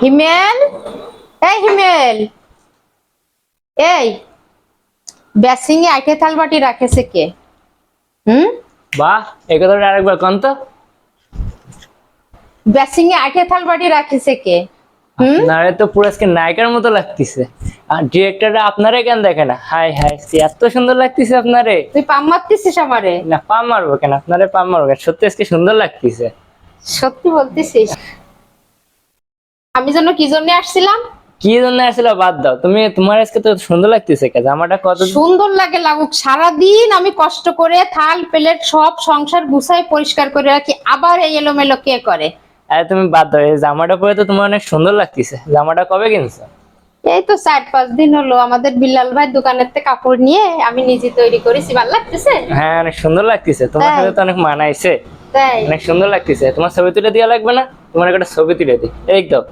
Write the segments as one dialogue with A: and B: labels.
A: হিমেল, এই হিমেল, এই বেসিং এ আইটে থাল বাটি রাখেছে কে? হুম,
B: বাহ, এই কথাটা আরেকবার কন তো।
A: বেসিং এ আইটে থাল বাটি রাখেছে কে? হুম,
B: আপনারে তো পুরো আজকে নায়িকার মতো লাগতেছে। আর ডিরেক্টরটা আপনারে কেন দেখে না? হাই হাই, এত সুন্দর লাগতেছে আপনারে।
A: তুই পাম মারতেছিস আমারে?
B: না, পাম মারবো কেন? আপনারে পাম মারবো কেন? সত্যি আজকে সুন্দর লাগতেছে।
A: সত্যি বলতেছিস? আমি যেন কি জন্য আসছিলাম?
B: কি জন্য আসলে বাদ দাও, তুমি তোমার আজকে তো সুন্দর লাগতেছে। কে জামাটা কত
A: সুন্দর লাগে লাগুক, সারাদিন আমি কষ্ট করে থাল প্লেট সব সংসার গুছাই পরিষ্কার করে রাখি, আবার এই এলোমেলো কে করে?
B: আরে তুমি বাদ দাও, এই জামাটা পরে তো তোমার অনেক সুন্দর লাগতেছে। জামাটা কবে কিনছো?
A: এই তো 4-5 দিন হলো আমাদের বিল্লাল ভাই দোকানের থেকে কাপড় নিয়ে আমি নিজে তৈরি করেছি, ভালো লাগতেছে।
B: হ্যাঁ, অনেক সুন্দর লাগতেছে। তোমার
A: তাই?
B: সাথে তো অনেক মানাইছে।
A: তাই?
B: অনেক সুন্দর লাগতেছে। তোমার ছবি তুলে দেওয়া লাগবে না? তোমার একটা ছবি তুলে দিই। এই দাও,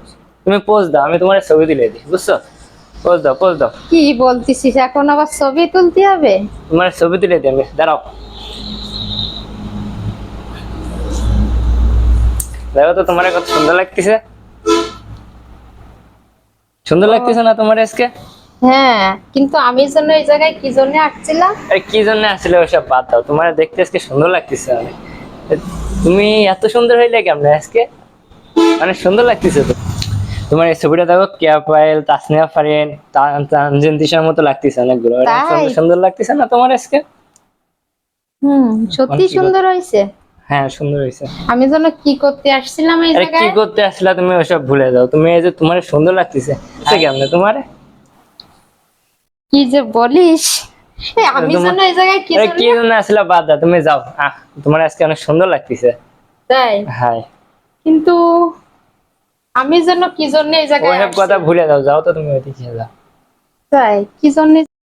B: তুমি পোজ দাও, আমি তোমার ছবি তুলে দিই, বুঝছো? পোজ দাও, পোজ দাও।
A: কি বলতেছিস, এখন আবার ছবি তুলতে হবে?
B: তোমার ছবি তুলে দিই আমি, দাঁড়াও। দেখো তো তোমার কত সুন্দর লাগতেছে। সুন্দর লাগতেছে না তোমার আজকে?
A: হ্যাঁ, কিন্তু আমি যেন এই জায়গায় কি জন্য আসছিলাম?
B: আরে কি জন্য আসলে ওসব বাদ দাও, তোমার দেখতে আজকে সুন্দর লাগতেছে অনেক। তুমি এত সুন্দর হইলে কেমনে আজকে? অনেক সুন্দর লাগতেছে তো। তোমার এই ছবিটা দেখো, কেয়া পায়েল, তাসনিয়া ফারিন, তানজিন তিশার মতো লাগতেছে অনেকগুলো। অনেক
A: তাই?
B: সুন্দর সুন্দর লাগতেছে না তোমার আজকে?
A: হুম, সত্যি
B: অনেক কি
A: সুন্দর হয়েছে।
B: হ্যাঁ, সুন্দর হয়েছে।
A: আমি যেন কি করতে আসছিলাম এই
B: আরে কি
A: জায়গায়?
B: করতে আসলা তুমি? ওসব ভুলে যাও। তুমি এই যে তোমার সুন্দর লাগতেছে কেমনে তোমার?
A: কি যে বলিস! এই আমি
B: তোমার
A: যেন এই জায়গায় কি
B: আরে
A: জন্য?
B: কি জন্য আসলা বাদ দাও, তুমি যাও। তোমার আজকে অনেক সুন্দর লাগতেছে।
A: তাই?
B: হ্যাঁ,
A: কিন্তু আমি যেন কি জন্য এই জায়গায়
B: ওসব কথা
A: আসছিলাম?
B: ভুলে যাও, যাও তো তুমি ওইদিকে যাও।
A: তাই কি জন্য